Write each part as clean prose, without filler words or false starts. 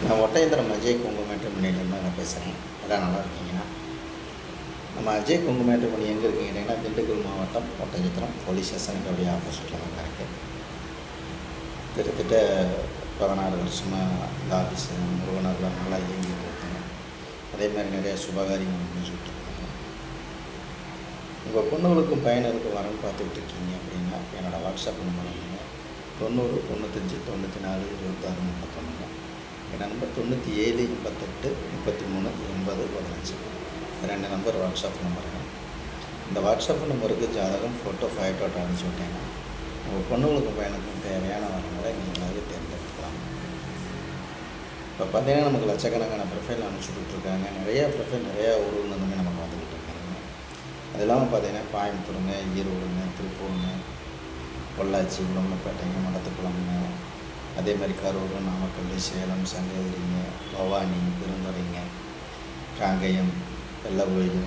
நான் ஒட்டயந்திரம் அஜய் கொங்கு மேட்ரிமோனியிலேருந்து நான் பேசுகிறேன். எல்லாம் நல்லா இருக்கீங்கன்னா, நம்ம அஜய் கொங்கு மேட்ரிமோனி எங்கே இருக்கீங்கன்னா திண்டுக்கல் மாவட்டம் ஒட்டயந்திரம் போலீஸ் ஸ்டேஷனுக்கு அப்படியே ஆப்போசிட்டில் தான் இருக்குது. கிட்டத்தட்ட 16 வருஷமாக இந்த ஆஃபீஸ் முருகனரில் நல்லா இயங்கிட்டு இருக்குங்க. அதேமாதிரி நிறைய சுபகாரியங்கள் முடிஞ்சுக்கிட்டு இருக்காங்க. உங்கள் பொண்ணுகளுக்கும் பையனுக்கும் வரன்னு பார்த்துக்கிட்டு இருக்கீங்க அப்படின்னா என்னோடய வாட்ஸ்அப் நம்பர் வந்துங்க 90 95 94 26 31. என்னோட நம்பர் 97 88 33 80 15. 2 number WhatsApp நம்பருங்க. இந்த வாட்ஸ்அப் நம்பருக்கு ஜாதகம் ஃபோட்டோ ஃபைட்டோட்டோ அனுப்பிச்சி விட்டேன்னா உங்கள் பொண்ணுகளுக்கும் பையனுக்கும் தேவையான வரங்களை நீங்களாகவே தேர்ந்தெடுக்கலாம். இப்போ பார்த்தீங்கன்னா நமக்கு லட்சக்கணக்கான ப்ரொஃபைல் அனுப்பிச்சுட்ருக்காங்க. நிறையா ப்ரொஃபைல் நிறையா ஊர்லேருந்துமே நமக்கு வந்துக்கிட்டு இருக்காங்க. அது இல்லாமல் பார்த்தீங்கன்னா கோயம்புத்தூருங்க, ஈரோடுங்க, திருப்பூருங்க, பொள்ளாச்சி, உடம்புப்பேட்டைங்க, மடத்துக்குளம்ங்க, அதே மாதிரி கரூர், நாமக்கல், சேலம், சங்ககிரிங்க, பவானி, பெருந்துறைங்க, காங்கயம், வெள்ளக்கோயில்,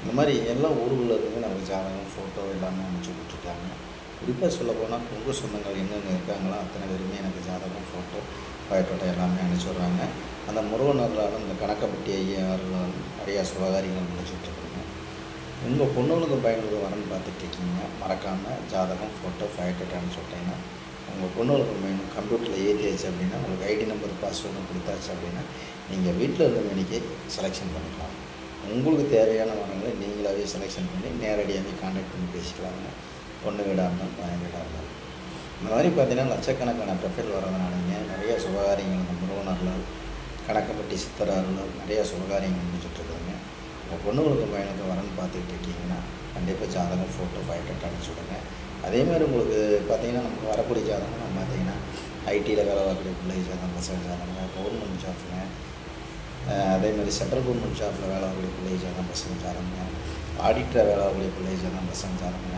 இந்த மாதிரி எல்லா ஊர்களில் இருந்து நமக்கு ஜாதகம் ஃபோட்டோ எல்லாமே அனுப்பிச்சி விட்டுருக்காங்க. குறிப்பாக சொல்ல போனால் உங்கள் சொந்தங்கள் எங்கெங்கே இருக்காங்களோ அத்தனை பேருமே எனக்கு ஜாதகம் ஃபோட்டோ ஃபைட்டோட்டோ எல்லாமே அனுப்பிச்சி விட்றாங்க. அந்த முருகனர்களாலும் இந்த கணக்கப்பட்டி ஐயாவர்களாலும் நிறையா சுபகாரியங்கள் முடிச்சுட்ருக்காங்க. உங்கள் பொண்ணுகளுக்கு பையனுக்கு வரன்னு பார்த்துட்டு இருக்கீங்க, மறக்காமல் ஜாதகம் ஃபோட்டோ ஃபைட்டோட்டோ அனுப்பிச்சி விட்டீங்கன்னா உங்கள் பொண்ணுகளுக்கு பையனுக்கு கம்ப்யூட்டரில் ஏற்றியாச்சு அப்படின்னா உங்களுக்கு ஐடி நம்பர் பாஸ்வேர்டு கொடுத்தாச்சு அப்படின்னா நீங்கள் வீட்டில் இருந்த மணிக்கு செலெக்ஷன் பண்ணிக்கலாம். உங்களுக்கு தேவையான வரங்களை நீங்களாகவே செலெக்ஷன் பண்ணி நேரடியாகவே கான்டாக்ட் பண்ணி பேசிக்கலாங்க. பொண்ணு வீடாக இருந்தாலும் பையன் வீடாக இருந்தாலும். இந்த மாதிரி பார்த்தீங்கன்னா லட்சக்கணக்கான ப்ரொஃபைல் வர்றதுனாலங்க நிறையா சுபகாரியங்கள் இந்த முருகனர்களால் கணக்கப்பட்டி சித்தரார்களால் நிறையா சுபகாரியங்கள் முடிச்சுட்ருக்குதுங்க. உங்கள் பொண்ணுங்களுக்கு பையனுக்கு வரன்னு பார்த்துக்கிட்டு இருக்கீங்கன்னா கண்டிப்பாக ஜாதகம் ஃபோட்டோ ஃபைட்டோட்டோ அனுப்பிச்சி விடுங்க. அதேமாதிரி உங்களுக்கு பார்த்தீங்கன்னா நமக்கு வரக்கூடிய ஜாதகம் நம்ம பார்த்தீங்கன்னா ஐடியில் வேலை வரக்கூடிய பிள்ளை ஜாதகம், பசங்க ஜாதகங்க, கவர்மெண்ட் ஜாப்ங்க, அதேமாதிரி சென்ட்ரல் கவர்மெண்ட் ஜாப்பில் வேலை வரக்கூடிய பிள்ளை ஜாதகம், பசங்க ஜாதகங்க, ஆடிட்டராக வேலை வரக்கூடிய பிள்ளை ஜாதகம், பசங்க ஜாதகங்க,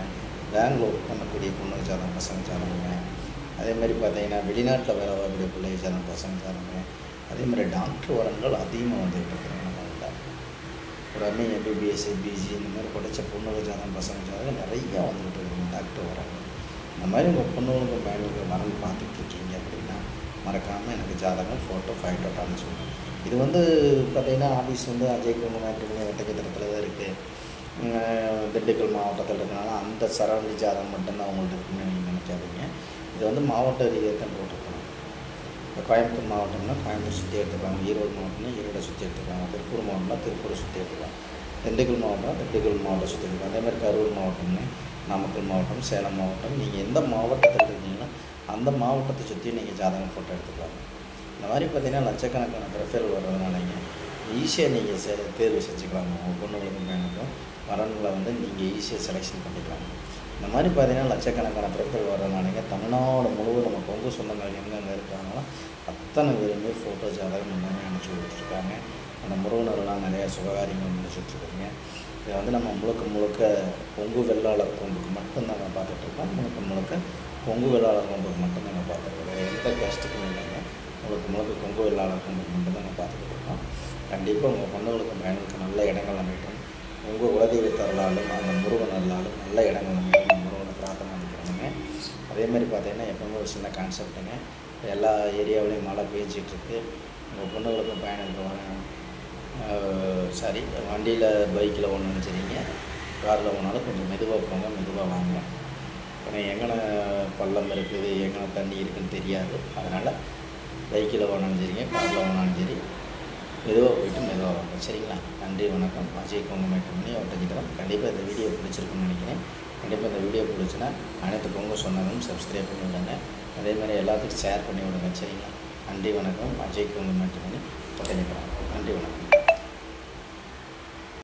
பேங்கில் ஒர்க் பண்ணக்கூடிய பொண்ணு ஜாதகம், பசங்க ஜாதகங்க, அதேமாதிரி பார்த்தீங்கன்னா வெளிநாட்டில் வேலை வரக்கூடிய பிள்ளை ஜாதகம், பசங்க ஜாதகங்க, அதேமாதிரி டாக்டர் வரன்கள் அதிகமாக வந்துகிட்டு இருக்கிறாங்க. நம்மள்கிட்ட ஒரு எம்ஏ, எம்பிபிஎஸ், பிஜி இந்த மாதிரி படித்த பொண்ணுகள் ஜாதகம், பசங்க ஜாதகம் நிறையா வந்துகிட்டு இருக்குங்க டாக்டர் வராங்க. இந்த மாதிரி உங்கள் பொண்ணுங்களுக்கு பேங்குக்கு வரன்னு பார்த்துட்டு இருக்கீங்க அப்படின்னா மறக்காமல் எனக்கு ஜாதகம் ஃபோட்டோ ஃபைட்டோட்டோ அனுப்பிச்சுடுங்க. இது பார்த்திங்கன்னா ஆஃபீஸ் அஜய் கொங்கு மேட்ரிமோனி ஒட்டயந்திரத்தில் தான் இருக்குது. திண்டுக்கல் மாவட்டத்தில் இருக்கனால அந்த சரௌண்டிங் ஜாதகம் மட்டும்தான் அவங்கள்ட்ட இருக்குன்னு நீங்கள் நினைக்காதீங்க. இது மாவட்ட ரீதியாக போட்டிருக்கணும். இப்போ கோயம்புத்தூர் மாவட்டம்னா கோயம்புத்தூர் சுற்றி எடுத்துக்கலாம், ஈரோடு மாவட்டம்னா ஈரோடை சுற்றி எடுத்துக்கலாம், திருப்பூர் மாவட்டம்னா திருப்பூரை சுற்றி எடுத்துக்கலாம், திண்டுக்கல் மாவட்டம்னா திண்டுக்கல் மாவட்டம் சுற்றி எடுத்துக்கலாம். அதேமாதிரி கரூர் மாவட்டம்னு நாமக்கல் மாவட்டம், சேலம் மாவட்டம், நீங்கள் எந்த மாவட்டத்தில் இருக்கீங்கன்னா அந்த மாவட்டத்தை சுற்றி நீங்கள் ஜாதகம் ஃபோட்டோ எடுத்துக்கலாம். இந்த மாதிரி பார்த்திங்கன்னா லட்சக்கணக்கான ப்ரொஃபைல் வர்றதுனாலங்க ஈஸியாக நீங்கள் தேர்வு செஞ்சுக்கலாம். உங்கள் பொண்ணுகளுக்கும் பையனுக்கும் வரன்களை நீங்கள் ஈஸியாக செலெக்ஷன் பண்ணிக்கலாம். இந்த மாதிரி பார்த்திங்கன்னா லட்சக்கணக்கான ப்ரொஃபைல் வர்றதுனாலங்க தமிழ்நாடு முழுவதும் நம்ம கொங்கு சொந்தங்கள் எங்கெங்கே இருக்காங்களோ அத்தனை பேருமே ஃபோட்டோ ஜாதகம் எல்லாமே அனுப்பிச்சி விட்டுருக்காங்க. அந்த முருகனரெலாம் நிறையா சுபகாரியங்கள் முடிச்சுட்ருக்குறீங்க. இதை நம்ம முழுக்க கொங்கு வெள்ளாளர் கொம்புக்கு மட்டும் நாங்கள் பார்த்துட்ருக்கோம். முழுக்க கொங்கு வெள்ளாளர் கொம்புக்கு மட்டும் நாங்கள் பார்த்துருக்கோம். வேறு எந்த கேஸ்ட்டுக்கும் இல்லைங்க. முழுக்க கொங்கு வெள்ளாளர் கொம்புக்கு மட்டும் தான் நாங்கள் பார்த்துக்கிட்டு இருக்கோம். கண்டிப்பாக உங்கள் பொண்ணுகளுக்கும் பையனுக்கு நல்ல இடங்கள் அமைக்கும். உங்கள் குலதெய்வத்தர்களாலும் அந்த முருகனர்களாலும் நல்ல இடங்கள் அமைக்கும். முருகனை பிரார்த்தனை பண்ணிக்கிறோங்க. அதேமாதிரி பார்த்தீங்கன்னா எப்பவுமே ஒரு சின்ன கான்செப்ட்டுங்க. எல்லா ஏரியாவிலையும் மழை பெஞ்சிட்ருக்கு. உங்கள் பொண்ணுகளுக்கும் பையனுக்கு வண்டியில் பைக்கில் ஒன்றுன்னு சரிங்க, காரில் போனாலும் கொஞ்சம் மெதுவாக போங்க, மெதுவாக வாங்க. ஏன்னா எங்கன பள்ளம் இருக்குது, எங்கன தண்ணி இருக்குதுன்னு தெரியாது. அதனால் பைக்கில் போனாலும் சரிங்க, காரில் போனாலும் சரி, மெதுவாக போயிட்டு மெதுவாக வாங்க. சரிங்களா? நன்றி, வணக்கம். அஜய் கொங்கு மேட்ரிமோனி ஒட்டயந்திரம். கண்டிப்பாக இந்த வீடியோ பிடிச்சிருக்குன்னு நினைக்கிறேன். கண்டிப்பாக இந்த வீடியோ பிடிச்சின்னா அனைத்து கொங்கு சொந்தங்களும் சப்ஸ்கிரைப் பண்ணி விடுங்க. அதேமாதிரி எல்லாத்துக்கும் ஷேர் பண்ணி விடுங்க. சரிங்களா? நன்றி, வணக்கம். அஜய் கொங்கு மேட்ரிமோனி ஒட்டயந்திரம். நன்றி, வணக்கம்.